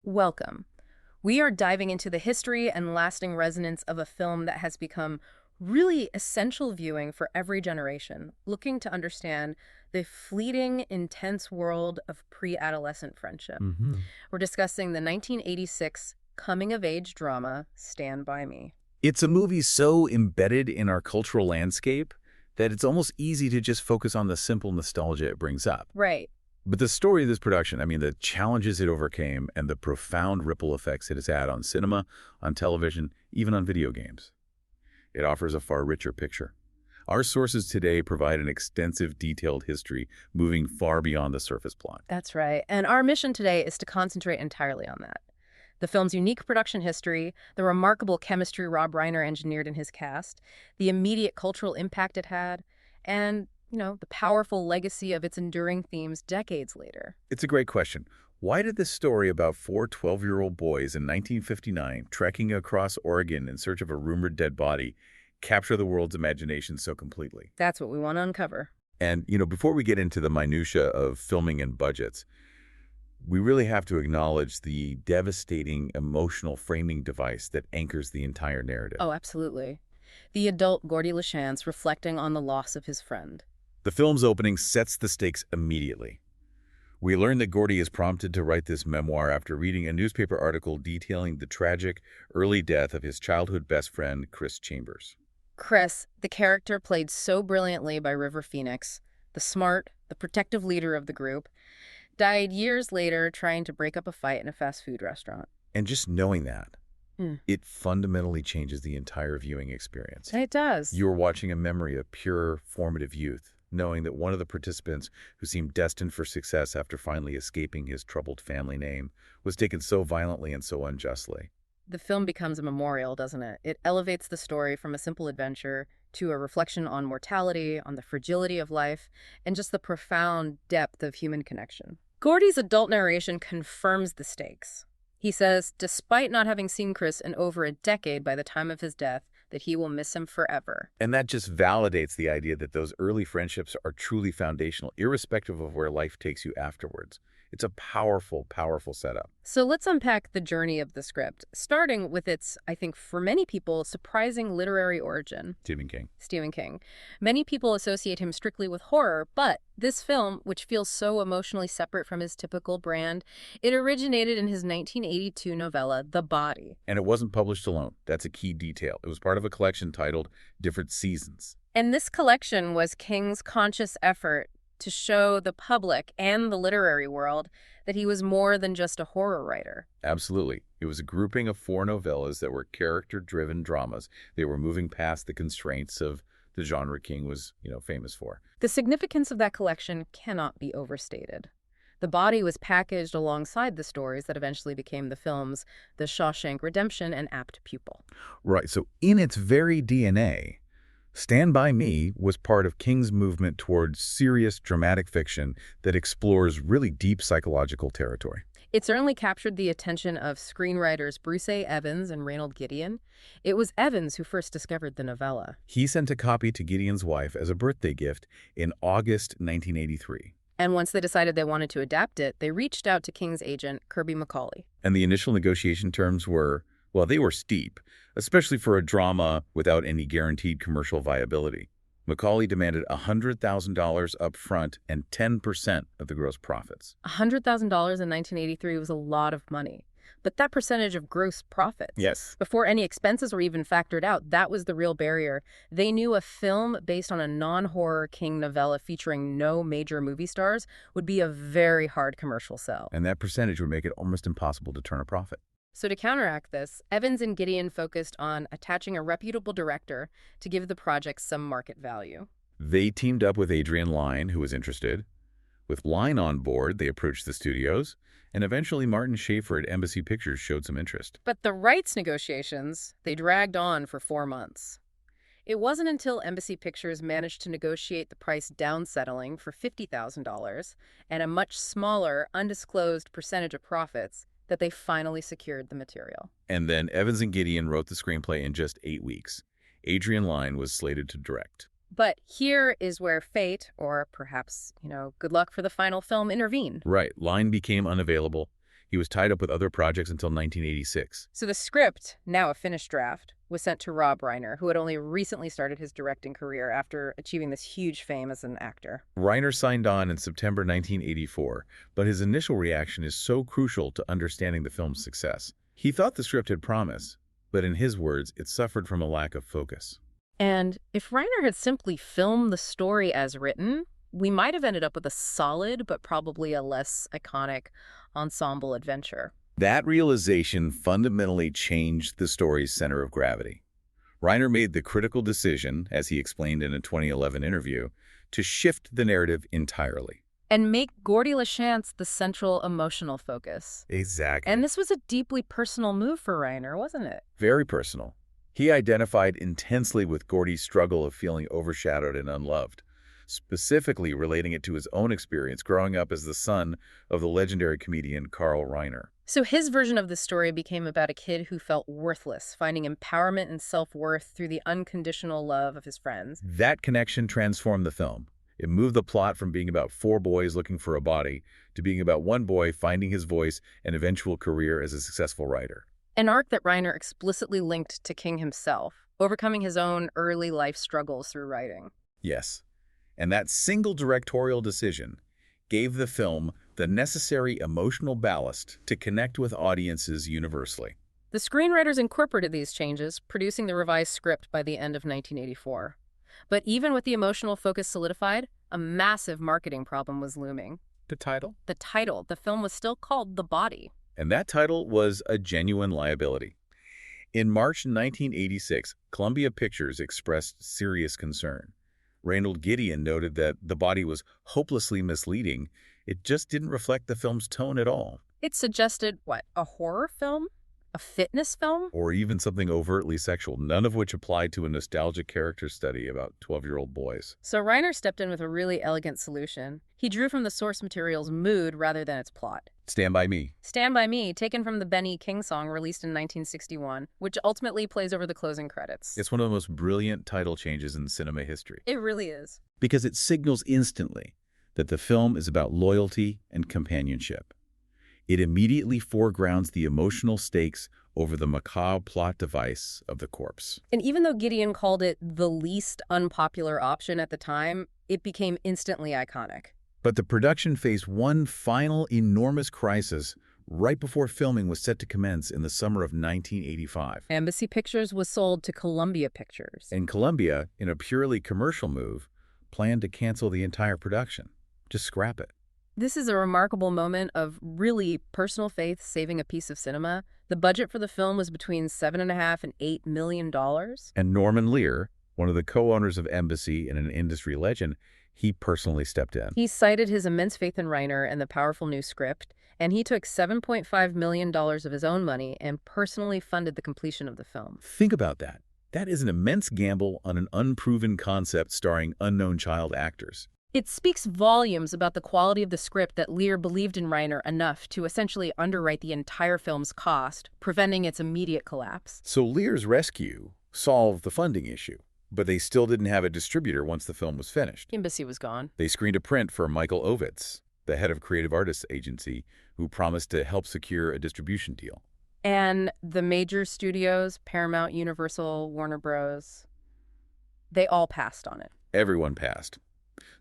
Welcome. We are diving into the history and lasting resonance of a film that has become really essential viewing for every generation, looking to understand the fleeting, intense world of pre-adolescent friendship. hmm We're discussing the 1986 coming-of-age drama, Stand By Me. It's a movie so embedded in our cultural landscape that it's almost easy to just focus on the simple nostalgia it brings up. Right. But the story of this production, the challenges it overcame and the profound ripple effects it has had on cinema, on television, even on video games. It offers a far richer picture. Our sources today provide an extensive, detailed history moving far beyond the surface plot. That's right. And our mission today is to concentrate entirely on that. The film's unique production history, the remarkable chemistry Rob Reiner engineered in his cast, the immediate cultural impact it had, and, the powerful legacy of its enduring themes decades later. It's a great question. Why did this story about four 12-year-old boys in 1959 trekking across Oregon in search of a rumored dead body capture the world's imagination so completely? That's what we want to uncover. And, before we get into the minutia of filming and budgets, we really have to acknowledge the devastating emotional framing device that anchors the entire narrative. Oh, absolutely. The adult Gordy LaChance reflecting on the loss of his friend. The film's opening sets the stakes immediately. We learn that Gordy is prompted to write this memoir after reading a newspaper article detailing the tragic, early death of his childhood best friend, Chris Chambers. Chris, the character played so brilliantly by River Phoenix, the smart, the protective leader of the group, died years later trying to break up a fight in a fast food restaurant. And just knowing that, Hmm. it fundamentally changes the entire viewing experience. It does. You're watching a memory of pure, formative youth, knowing that one of the participants who seemed destined for success after finally escaping his troubled family name was taken so violently and so unjustly. The film becomes a memorial, doesn't it? It elevates the story from a simple adventure to a reflection on mortality, on the fragility of life, and just the profound depth of human connection. Gordy's adult narration confirms the stakes. He says, despite not having seen Chris in over a decade by the time of his death, that he will miss him forever. And that just validates the idea that those early friendships are truly foundational, irrespective of where life takes you afterwards. It's a powerful, powerful setup. So let's unpack the journey of the script, starting with its, I think for many people, surprising literary origin. Stephen King. Many people associate him strictly with horror, but this film, which feels so emotionally separate from his typical brand, it originated in his 1982 novella, The Body. And it wasn't published alone. That's a key detail. It was part of a collection titled Different Seasons. And this collection was King's conscious effort to show the public and the literary world that he was more than just a horror writer. Absolutely. It was a grouping of four novellas that were character-driven dramas. They were moving past the constraints of the genre King was, famous for. The significance of that collection cannot be overstated. The Body was packaged alongside the stories that eventually became the films The Shawshank Redemption and Apt Pupil. Right. So in its very DNA, Stand By Me was part of King's movement towards serious dramatic fiction that explores really deep psychological territory. It certainly captured the attention of screenwriters Bruce A. Evans and Reynold Gideon. It was Evans who first discovered the novella. He sent a copy to Gideon's wife as a birthday gift in August 1983. And once they decided they wanted to adapt it, they reached out to King's agent, Kirby McCauley. And the initial negotiation terms were, well, they were steep, especially for a drama without any guaranteed commercial viability. McCauley demanded $100,000 up front and 10% of the gross profits. $100,000 in 1983 was a lot of money. But that percentage of gross profits, Yes. before any expenses were even factored out, that was the real barrier. They knew a film based on a non-horror King novella featuring no major movie stars would be a very hard commercial sell. And that percentage would make it almost impossible to turn a profit. So to counteract this, Evans and Gideon focused on attaching a reputable director to give the project some market value. They teamed up with Adrian Lyne, who was interested. With Lyne on board, they approached the studios, and eventually Martin Schaefer at Embassy Pictures showed some interest. But the rights negotiations, they dragged on for 4 months. It wasn't until Embassy Pictures managed to negotiate the price down settling for $50,000 and a much smaller, undisclosed percentage of profits that they finally secured the material. And then Evans and Gideon wrote the screenplay in just 8 weeks. Adrian Lyne was slated to direct. But here is where fate, or perhaps, good luck for the final film, intervened. Right. Lyne became unavailable. He was tied up with other projects until 1986. So the script, now a finished draft, was sent to Rob Reiner, who had only recently started his directing career after achieving this huge fame as an actor. Reiner signed on in September 1984, but his initial reaction is so crucial to understanding the film's success. He thought the script had promise, but in his words, it suffered from a lack of focus. And if Reiner had simply filmed the story as written, we might have ended up with a solid but probably a less iconic ensemble adventure. That realization fundamentally changed the story's center of gravity. Reiner made the critical decision, as he explained in a 2011 interview, to shift the narrative entirely. And make Gordy LaChance the central emotional focus. Exactly. And this was a deeply personal move for Reiner, wasn't it? Very personal. He identified intensely with Gordy's struggle of feeling overshadowed and unloved, specifically relating it to his own experience growing up as the son of the legendary comedian Carl Reiner. So his version of the story became about a kid who felt worthless, finding empowerment and self-worth through the unconditional love of his friends. That connection transformed the film. It moved the plot from being about 4 boys looking for a body to being about one boy finding his voice and eventual career as a successful writer. An arc that Reiner explicitly linked to King himself, overcoming his own early life struggles through writing. Yes, and that single directorial decision gave the film the necessary emotional ballast to connect with audiences universally. The screenwriters incorporated these changes, producing the revised script by the end of 1984. But even with the emotional focus solidified, a massive marketing problem was looming. The title? The title. The film was still called The Body. And that title was a genuine liability. In March 1986, Columbia Pictures expressed serious concern. Reynold Gideon noted that The Body was hopelessly misleading. It just didn't reflect the film's tone at all. It suggested, what, a horror film? A fitness film? Or even something overtly sexual, none of which applied to a nostalgic character study about 12-year-old boys. So Reiner stepped in with a really elegant solution. He drew from the source material's mood rather than its plot. Stand By Me. Stand By Me, taken from the Benny King song released in 1961, which ultimately plays over the closing credits. It's one of the most brilliant title changes in cinema history. It really is. Because it signals instantly that the film is about loyalty and companionship. It immediately foregrounds the emotional stakes over the macabre plot device of the corpse. And even though Gideon called it the least unpopular option at the time, it became instantly iconic. But the production faced one final enormous crisis right before filming was set to commence in the summer of 1985. Embassy Pictures was sold to Columbia Pictures. And Columbia, in a purely commercial move, planned to cancel the entire production. Just scrap it. This is a remarkable moment of really personal faith saving a piece of cinema. The budget for the film was between $7.5 and $8 million. And Norman Lear, one of the co-owners of Embassy and an industry legend, he personally stepped in. He cited his immense faith in Reiner and the powerful new script, and he took $7.5 million of his own money and personally funded the completion of the film. Think about that. That is an immense gamble on an unproven concept starring unknown child actors. It speaks volumes about the quality of the script that Lear believed in Reiner enough to essentially underwrite the entire film's cost, preventing its immediate collapse. So Lear's rescue solved the funding issue, but they still didn't have a distributor once the film was finished. Embassy was gone. They screened a print for Michael Ovitz, the head of Creative Artists Agency, who promised to help secure a distribution deal. And the major studios, Paramount, Universal, Warner Bros., they all passed on it. Everyone passed.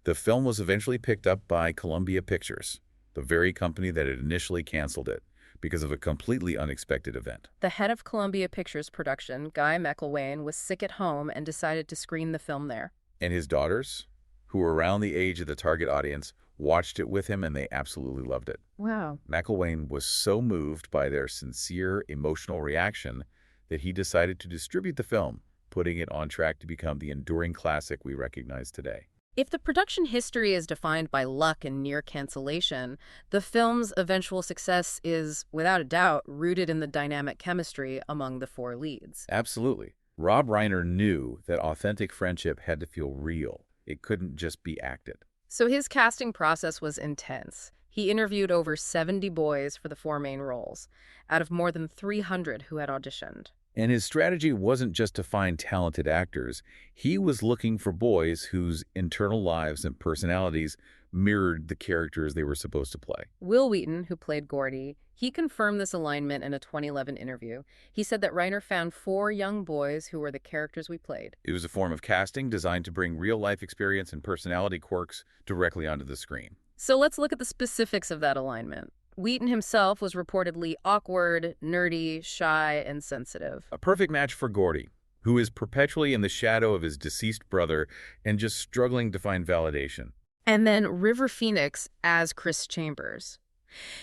The film was eventually picked up by Columbia Pictures, the very company that had initially canceled it because of a completely unexpected event. The head of Columbia Pictures production, Guy McElwain, was sick at home and decided to screen the film there. And his daughters, who were around the age of the target audience, watched it with him and they absolutely loved it. Wow. McElwain was so moved by their sincere emotional reaction that he decided to distribute the film, putting it on track to become the enduring classic we recognize today. If the production history is defined by luck and near cancellation, the film's eventual success is, without a doubt, rooted in the dynamic chemistry among the 4 leads. Absolutely. Rob Reiner knew that authentic friendship had to feel real. It couldn't just be acted. So his casting process was intense. He interviewed over 70 boys for the 4 main roles, out of more than 300 who had auditioned. And his strategy wasn't just to find talented actors. He was looking for boys whose internal lives and personalities mirrored the characters they were supposed to play. Wil Wheaton, who played Gordy, He confirmed this alignment in a 2011 interview. He said that Reiner found 4 young boys who were the characters we played. It was a form of casting designed to bring real-life experience and personality quirks directly onto the screen. So let's look at the specifics of that alignment. Wheaton himself was reportedly awkward, nerdy, shy, and sensitive. A perfect match for Gordy, who is perpetually in the shadow of his deceased brother and just struggling to find validation. And then River Phoenix as Chris Chambers.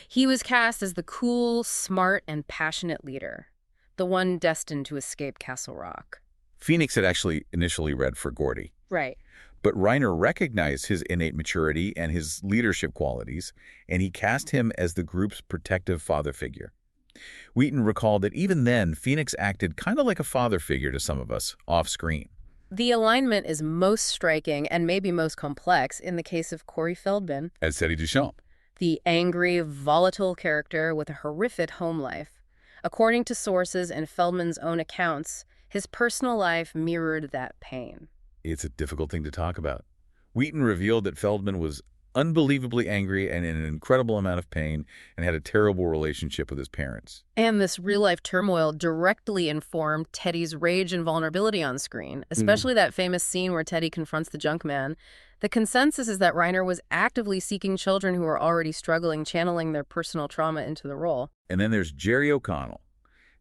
He was cast as the cool, smart, and passionate leader, the one destined to escape Castle Rock. Phoenix had actually initially read for Gordy, Right. but Reiner recognized his innate maturity and his leadership qualities, and he cast him as the group's protective father figure. Wheaton recalled that even then, Phoenix acted kind of like a father figure to some of us, off-screen. The alignment is most striking and maybe most complex in the case of Corey Feldman, As Teddy Duchamp. the angry, volatile character with a horrific home life. According to sources and Feldman's own accounts, his personal life mirrored that pain. It's a difficult thing to talk about. Wheaton revealed that Feldman was unbelievably angry and in an incredible amount of pain and had a terrible relationship with his parents. And this real-life turmoil directly informed Teddy's rage and vulnerability on screen, especially that famous scene where Teddy confronts the junk man. The consensus is that Reiner was actively seeking children who were already struggling, channeling their personal trauma into the role. And then there's Jerry O'Connell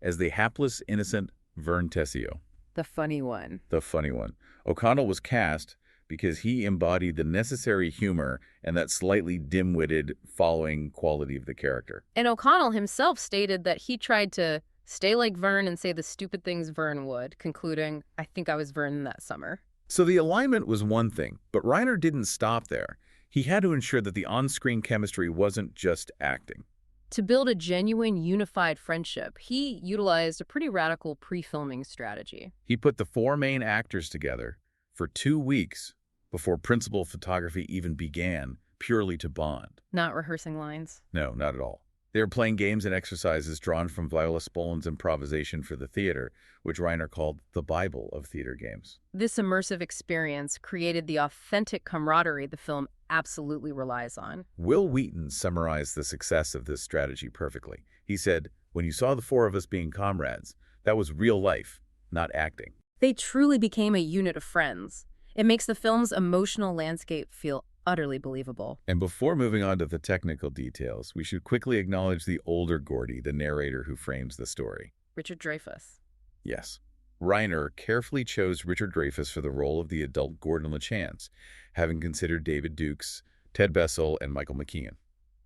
as the hapless, innocent Vern Tessio, The funny one. the funny one. O'Connell was cast because he embodied the necessary humor and that slightly dim-witted following quality of the character. And O'Connell himself stated that he tried to stay like Vern and say the stupid things Vern would, concluding, "I think I was Vern that summer." So the alignment was one thing, but Reiner didn't stop there. He had to ensure that the on-screen chemistry wasn't just acting. To build a genuine, unified friendship, he utilized a pretty radical pre-filming strategy. He put the 4 main actors together for 2 weeks before principal photography even began, purely to bond. Not rehearsing lines. No, not at all. They were playing games and exercises drawn from Viola Spolin's improvisation for the theater, which Reiner called the Bible of theater games. This immersive experience created the authentic camaraderie the film absolutely relies on. Wil Wheaton summarized the success of this strategy perfectly. He said, "When you saw the 4 of us being comrades, that was real life, not acting." They truly became a unit of friends. It makes the film's emotional landscape feel utterly believable. And before moving on to the technical details, we should quickly acknowledge the older Gordy, the narrator who frames the story. Richard Dreyfuss. Yes. Reiner carefully chose Richard Dreyfuss for the role of the adult Gordon LaChance, having considered David Dukes, Ted Bessel, and Michael McKean.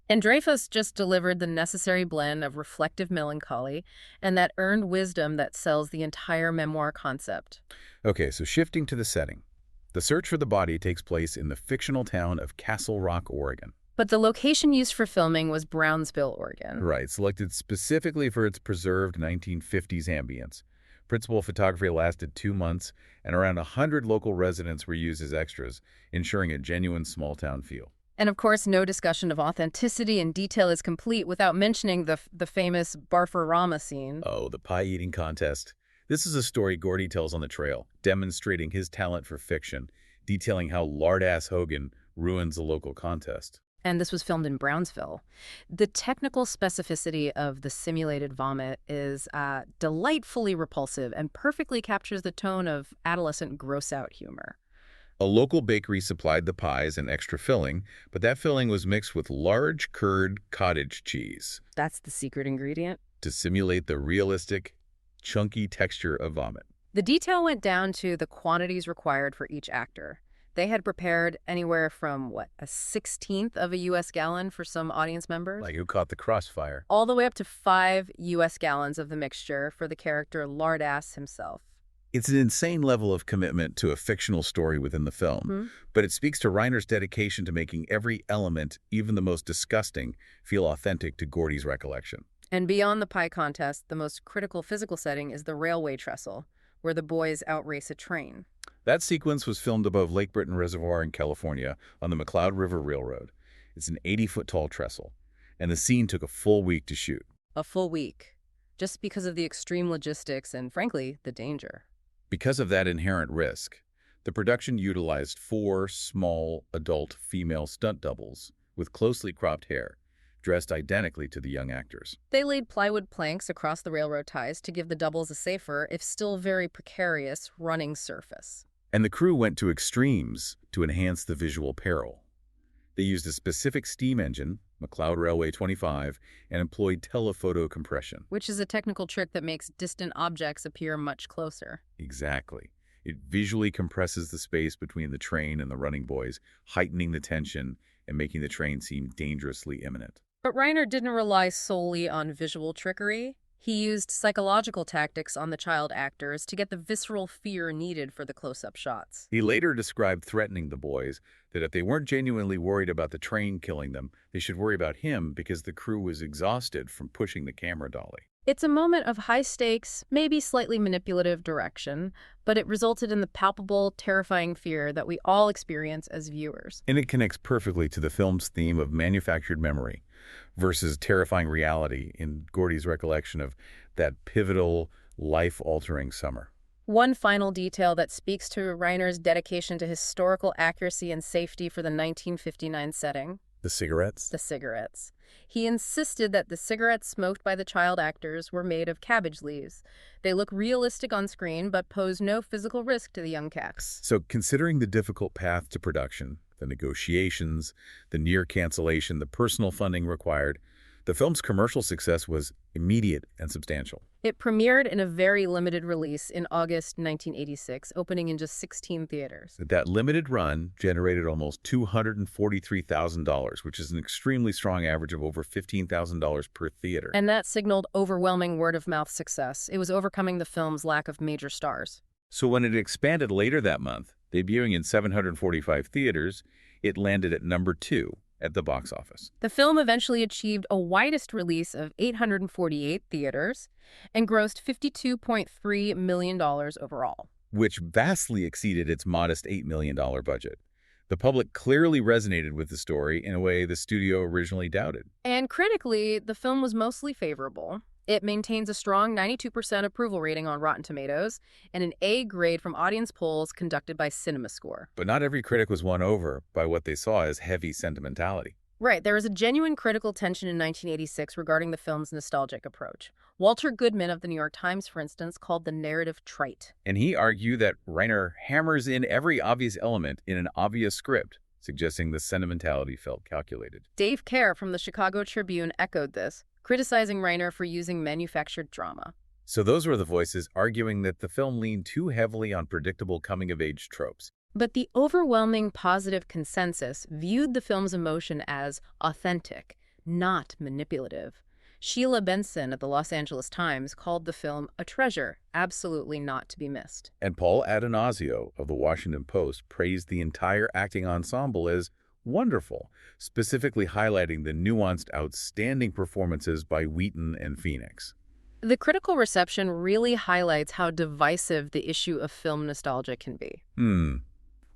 And Dreyfuss just delivered the necessary blend of reflective melancholy and that earned wisdom that sells the entire memoir concept. Okay, so shifting to the setting. The search for the body takes place in the fictional town of Castle Rock, Oregon. But the location used for filming was Brownsville, Oregon. Right, selected specifically for its preserved 1950s ambience. Principal photography lasted 2 months, and around 100 local residents were used as extras, ensuring a genuine small-town feel. And of course, no discussion of authenticity and detail is complete without mentioning the famous Barfarama scene. Oh, the pie-eating contest. This is a story Gordy tells on the trail, demonstrating his talent for fiction, detailing how lard-ass Hogan ruins the local contest. And this was filmed in Brownsville. The technical specificity of the simulated vomit is delightfully repulsive and perfectly captures the tone of adolescent gross-out humor. A local bakery supplied the pies and extra filling, but that filling was mixed with large curd cottage cheese That's the secret ingredient. to simulate the realistic, chunky texture of vomit. The detail went down to the quantities required for each actor. They had prepared anywhere from, a 1/16 of a U.S. gallon for some audience members? Like who caught the crossfire? All the way up to 5 U.S. gallons of the mixture for the character Lardass himself. It's an insane level of commitment to a fictional story within the film, but it speaks to Reiner's dedication to making every element, even the most disgusting, feel authentic to Gordy's recollection. And beyond the pie contest, the most critical physical setting is the railway trestle, where the boys outrace a train. That sequence was filmed above Lake Britton Reservoir in California on the McCloud River Railroad. It's an 80-foot-tall trestle, and the scene took a full week to shoot. A full week, just because of the extreme logistics and, frankly, the danger. Because of that inherent risk, the production utilized 4 small, adult female stunt doubles with closely cropped hair, dressed identically to the young actors. They laid plywood planks across the railroad ties to give the doubles a safer, if still very precarious, running surface. And the crew went to extremes to enhance the visual peril. They used a specific steam engine, McLeod Railway 25, and employed telephoto compression. Which is a technical trick that makes distant objects appear much closer. Exactly. It visually compresses the space between the train and the running boys, heightening the tension and making the train seem dangerously imminent. But Reiner didn't rely solely on visual trickery. He used psychological tactics on the child actors to get the visceral fear needed for the close-up shots. He later described threatening the boys that if they weren't genuinely worried about the train killing them, they should worry about him because the crew was exhausted from pushing the camera dolly. It's a moment of high stakes, maybe slightly manipulative direction, but it resulted in the palpable, terrifying fear that we all experience as viewers. And it connects perfectly to the film's theme of manufactured memory versus terrifying reality in Gordy's recollection of that pivotal, life-altering summer. One final detail that speaks to Reiner's dedication to historical accuracy and safety for the 1959 setting. The cigarettes? The cigarettes. He insisted that the cigarettes smoked by the child actors were made of cabbage leaves. They look realistic on screen, but pose no physical risk to the young cats. So considering the difficult path to production, the negotiations, the near cancellation, the personal funding required, the film's commercial success was immediate and substantial. It premiered in a very limited release in August 1986, opening in just 16 theaters. That limited run generated almost $243,000, which is an extremely strong average of over $15,000 per theater. And that signaled overwhelming word-of-mouth success. It was overcoming the film's lack of major stars. So when it expanded later that month, debuting in 745 theaters, it landed at number 2 at the box office. The film eventually achieved a widest release of 848 theaters and grossed $52.3 million overall, which vastly exceeded its modest $8 million budget. The public clearly resonated with the story in a way the studio originally doubted. And critically, the film was mostly favorable. It maintains a strong 92% approval rating on Rotten Tomatoes and an A grade from audience polls conducted by CinemaScore. But not every critic was won over by what they saw as heavy sentimentality. Right, there was a genuine critical tension in 1986 regarding the film's nostalgic approach. Walter Goodman of the New York Times, for instance, called the narrative trite. And he argued that Reiner hammers in every obvious element in an obvious script, suggesting the sentimentality felt calculated. Dave Kerr from the Chicago Tribune echoed this, criticizing Reiner for using manufactured drama. So those were the voices arguing that the film leaned too heavily on predictable coming-of-age tropes. But the overwhelming positive consensus viewed the film's emotion as authentic, not manipulative. Sheila Benson at the Los Angeles Times called the film a treasure, absolutely not to be missed. And Paul Addonazio of the Washington Post praised the entire acting ensemble as wonderful, specifically highlighting the nuanced, outstanding performances by Wheaton and Phoenix. The critical reception really highlights how divisive the issue of film nostalgia can be.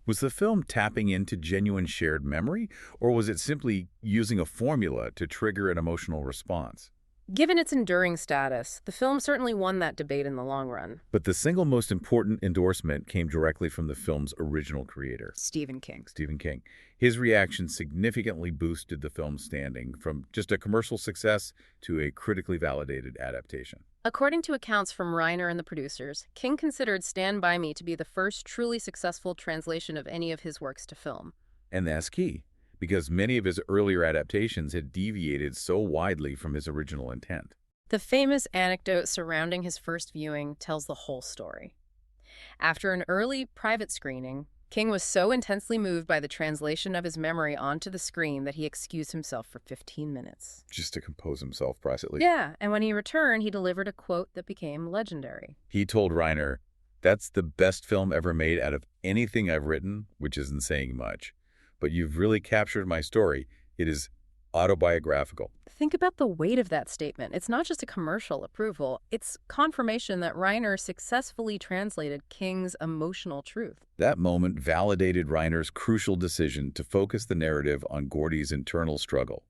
Was the film tapping into genuine shared memory, or was it simply using a formula to trigger an emotional response? Given its enduring status, the film certainly won that debate in the long run. But the single most important endorsement came directly from the film's original creator, Stephen King. Stephen King. His reaction significantly boosted the film's standing from just a commercial success to a critically validated adaptation. According to accounts from Reiner and the producers, King considered Stand By Me to be the first truly successful translation of any of his works to film. And that's key, because many of his earlier adaptations had deviated so widely from his original intent. The famous anecdote surrounding his first viewing tells the whole story. After an early private screening, King was so intensely moved by the translation of his memory onto the screen that he excused himself for 15 minutes. Just to compose himself privately. Yeah, and when he returned, he delivered a quote that became legendary. He told Reiner, "That's the best film ever made out of anything I've written," which isn't saying much. "But you've really captured my story. It is autobiographical." Think about the weight of that statement. It's not just a commercial approval. It's confirmation that Reiner successfully translated King's emotional truth. That moment validated Reiner's crucial decision to focus the narrative on Gordy's internal struggle,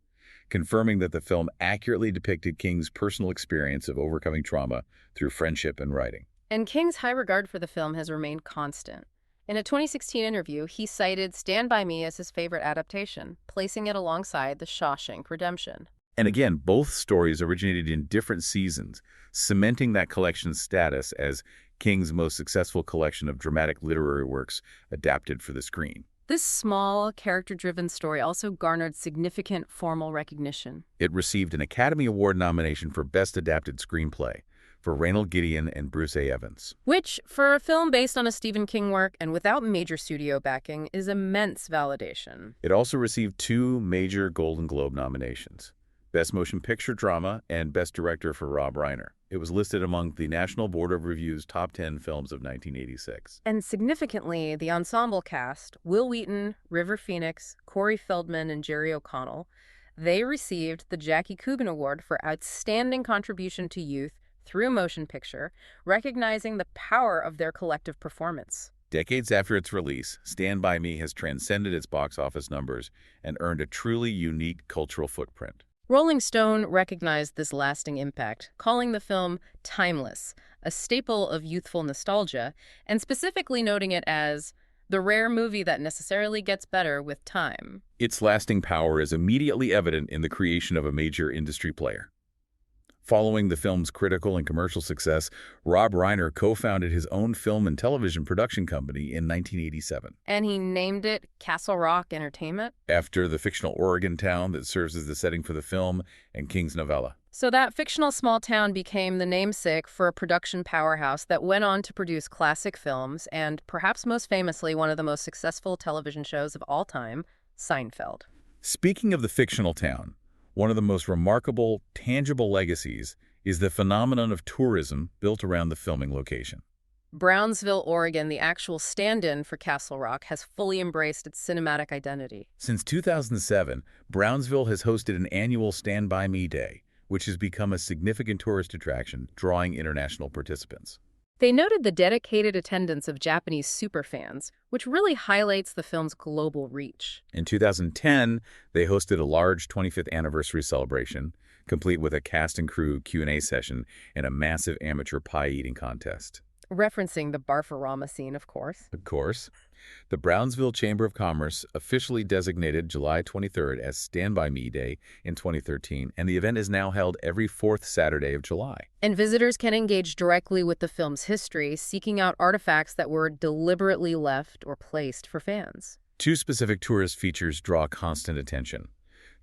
confirming that the film accurately depicted King's personal experience of overcoming trauma through friendship and writing. And King's high regard for the film has remained constant. In a 2016 interview, he cited Stand By Me as his favorite adaptation, placing it alongside The Shawshank Redemption. And again, both stories originated in different seasons, cementing that collection's status as King's most successful collection of dramatic literary works adapted for the screen. This small, character-driven story also garnered significant formal recognition. It received an Academy Award nomination for Best Adapted Screenplay for Reiner Gideon and Bruce A. Evans. Which, for a film based on a Stephen King work and without major studio backing, is immense validation. It also received 2 major Golden Globe nominations, Best Motion Picture Drama and Best Director for Rob Reiner. It was listed among the National Board of Review's top 10 films of 1986. And significantly, the ensemble cast, Wil Wheaton, River Phoenix, Corey Feldman, and Jerry O'Connell, they received the Jackie Coogan Award for Outstanding Contribution to Youth through a Motion Picture, recognizing the power of their collective performance. Decades after its release, Stand By Me has transcended its box office numbers and earned a truly unique cultural footprint. Rolling Stone recognized this lasting impact, calling the film timeless, a staple of youthful nostalgia, and specifically noting it as the rare movie that necessarily gets better with time. Its lasting power is immediately evident in the creation of a major industry player. Following the film's critical and commercial success, Rob Reiner co-founded his own film and television production company in 1987. And he named it Castle Rock Entertainment? After the fictional Oregon town that serves as the setting for the film and King's novella. So that fictional small town became the namesake for a production powerhouse that went on to produce classic films and, perhaps most famously, one of the most successful television shows of all time, Seinfeld. Speaking of the fictional town, one of the most remarkable, tangible legacies is the phenomenon of tourism built around the filming location. Brownsville, Oregon, the actual stand-in for Castle Rock, has fully embraced its cinematic identity. Since 2007, Brownsville has hosted an annual Stand By Me Day, which has become a significant tourist attraction, drawing international participants. They noted the dedicated attendance of Japanese superfans, which really highlights the film's global reach. In 2010, they hosted a large 25th anniversary celebration, complete with a cast and crew Q&A session and a massive amateur pie-eating contest. Referencing the Barfarama scene, of course. Of course. The Brownsville Chamber of Commerce officially designated July 23rd as Stand By Me Day in 2013, and the event is now held every 4th Saturday of July. And visitors can engage directly with the film's history, seeking out artifacts that were deliberately left or placed for fans. 2 specific tourist features draw constant attention.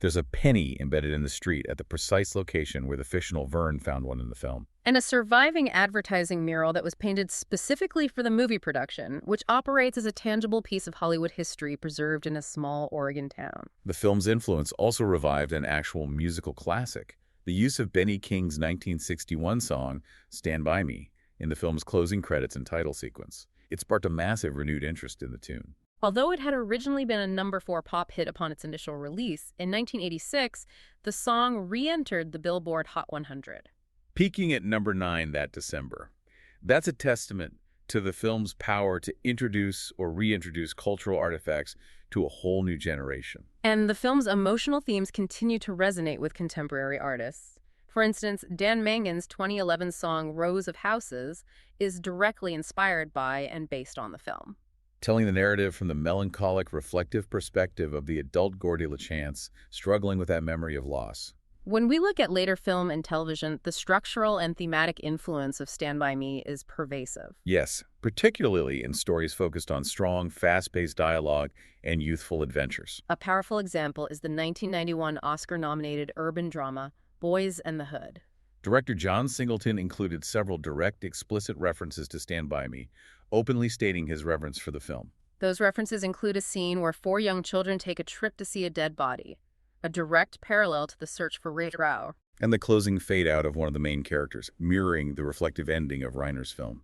There's a penny embedded in the street at the precise location where the fictional Vern found one in the film. And a surviving advertising mural that was painted specifically for the movie production, which operates as a tangible piece of Hollywood history preserved in a small Oregon town. The film's influence also revived an actual musical classic, the use of Benny King's 1961 song, Stand By Me, in the film's closing credits and title sequence. It sparked a massive renewed interest in the tune. Although it had originally been a number 4 pop hit upon its initial release, in 1986, the song re-entered the Billboard Hot 100. Peaking at number 9 that December. That's a testament to the film's power to introduce or reintroduce cultural artifacts to a whole new generation. And the film's emotional themes continue to resonate with contemporary artists. For instance, Dan Mangan's 2011 song Rows of Houses is directly inspired by and based on the film. Telling the narrative from the melancholic, reflective perspective of the adult Gordy LaChance struggling with that memory of loss. When we look at later film and television, the structural and thematic influence of Stand By Me is pervasive. Yes, particularly in stories focused on strong, fast-paced dialogue and youthful adventures. A powerful example is the 1991 Oscar-nominated urban drama, Boys and the Hood. Director John Singleton included several direct, explicit references to Stand By Me, openly stating his reverence for the film. Those references include a scene where 4 young children take a trip to see a dead body, a direct parallel to the search for Ray Rao. And the closing fade-out of one of the main characters, mirroring the reflective ending of Reiner's film.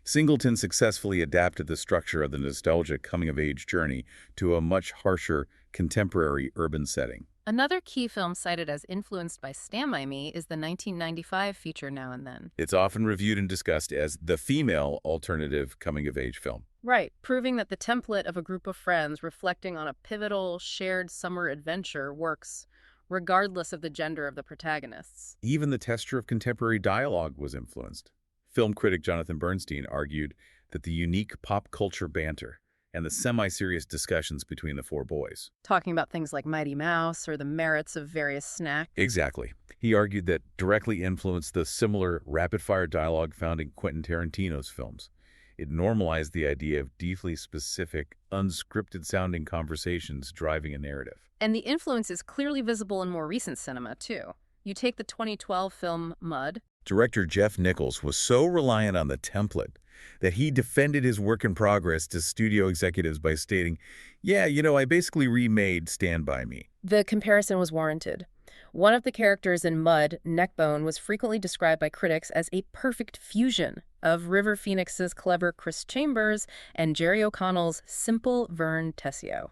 Singleton successfully adapted the structure of the nostalgic coming-of-age journey to a much harsher, contemporary urban setting. Another key film cited as influenced by Stand By Me is the 1995 feature Now and Then. It's often reviewed and discussed as the female alternative coming-of-age film. Right, proving that the template of a group of friends reflecting on a pivotal, shared summer adventure works, regardless of the gender of the protagonists. Even the texture of contemporary dialogue was influenced. Film critic Jonathan Bernstein argued that the unique pop culture banter and the semi-serious discussions between the four boys. Talking about things like Mighty Mouse or the merits of various snacks. Exactly. He argued that directly influenced the similar rapid-fire dialogue found in Quentin Tarantino's films. It normalized the idea of deeply specific, unscripted-sounding conversations driving a narrative. And the influence is clearly visible in more recent cinema, too. You take the 2012 film Mud. Director Jeff Nichols was so reliant on the template that he defended his work in progress to studio executives by stating, "Yeah, I basically remade Stand By Me." The comparison was warranted. One of the characters in Mud, Neckbone, was frequently described by critics as a perfect fusion of River Phoenix's clever Chris Chambers and Jerry O'Connell's simple Vern Tessio.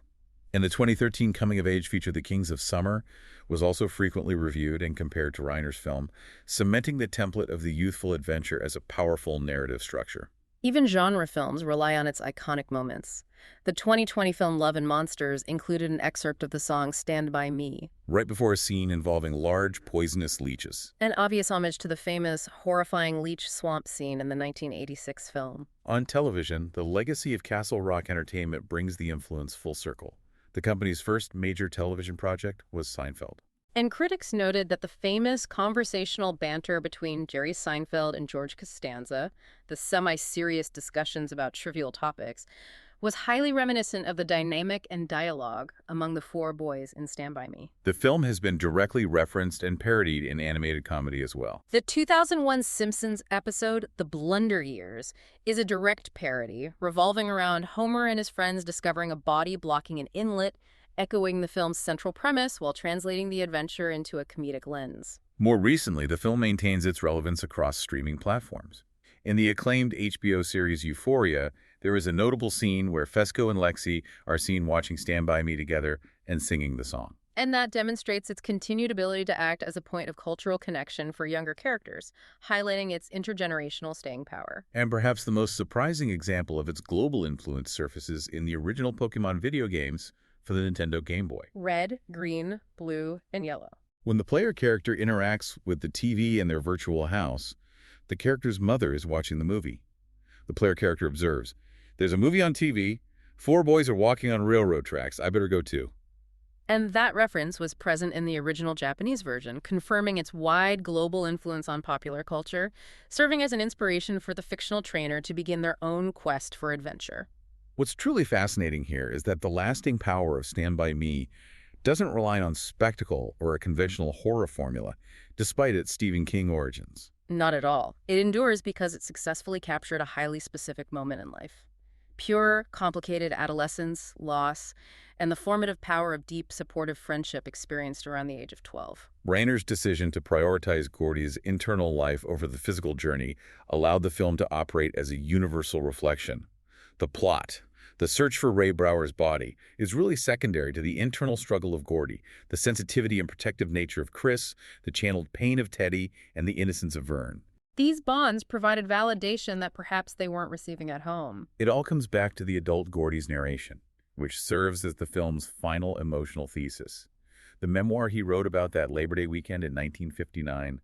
And the 2013 coming-of-age feature The Kings of Summer was also frequently reviewed and compared to Reiner's film, cementing the template of the youthful adventure as a powerful narrative structure. Even genre films rely on its iconic moments. The 2020 film Love and Monsters included an excerpt of the song Stand By Me, right before a scene involving large, poisonous leeches. an obvious homage to the famous, horrifying leech swamp scene in the 1986 film. On television, the legacy of Castle Rock Entertainment brings the influence full circle. The company's first major television project was Seinfeld. And critics noted that the famous conversational banter between Jerry Seinfeld and George Costanza, the semi-serious discussions about trivial topics, was highly reminiscent of the dynamic and dialogue among the four boys in Stand By Me. The film has been directly referenced and parodied in animated comedy as well. The 2001 Simpsons episode, The Blunder Years, is a direct parody revolving around Homer and his friends discovering a body blocking an inlet, echoing the film's central premise while translating the adventure into a comedic lens. More recently, the film maintains its relevance across streaming platforms. In the acclaimed HBO series Euphoria, there is a notable scene where Fesco and Lexi are seen watching Stand By Me together and singing the song. And that demonstrates its continued ability to act as a point of cultural connection for younger characters, highlighting its intergenerational staying power. And perhaps the most surprising example of its global influence surfaces in the original Pokémon video games for the Nintendo Game Boy. Red, green, blue, and yellow. When the player character interacts with the TV in their virtual house, the character's mother is watching the movie. The player character observes, "There's a movie on TV, 4 boys are walking on railroad tracks, I better go too." And that reference was present in the original Japanese version, confirming its wide global influence on popular culture, serving as an inspiration for the fictional trainer to begin their own quest for adventure. What's truly fascinating here is that the lasting power of Stand By Me doesn't rely on spectacle or a conventional horror formula, despite its Stephen King origins. Not at all. It endures because it successfully captured a highly specific moment in life. Pure, complicated adolescence, loss, and the formative power of deep, supportive friendship experienced around the age of 12. Reiner's decision to prioritize Gordy's internal life over the physical journey allowed the film to operate as a universal reflection. The plot, the search for Ray Brower's body, is really secondary to the internal struggle of Gordy, the sensitivity and protective nature of Chris, the channeled pain of Teddy, and the innocence of Vern. These bonds provided validation that perhaps they weren't receiving at home. It all comes back to the adult Gordy's narration, which serves as the film's final emotional thesis. The memoir he wrote about that Labor Day weekend in 1959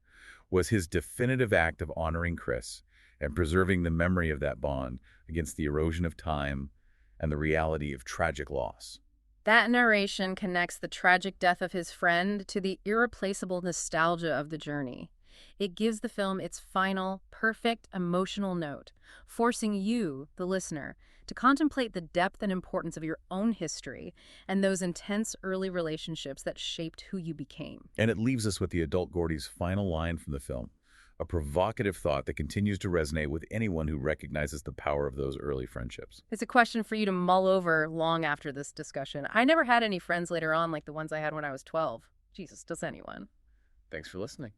was his definitive act of honoring Chris and preserving the memory of that bond against the erosion of time and the reality of tragic loss. That narration connects the tragic death of his friend to the irreplaceable nostalgia of the journey. It gives the film its final, perfect emotional note, forcing you, the listener, to contemplate the depth and importance of your own history and those intense early relationships that shaped who you became. And it leaves us with the adult Gordy's final line from the film, a provocative thought that continues to resonate with anyone who recognizes the power of those early friendships. It's a question for you to mull over long after this discussion. I never had any friends later on like the ones I had when I was 12. Jesus, does anyone? Thanks for listening.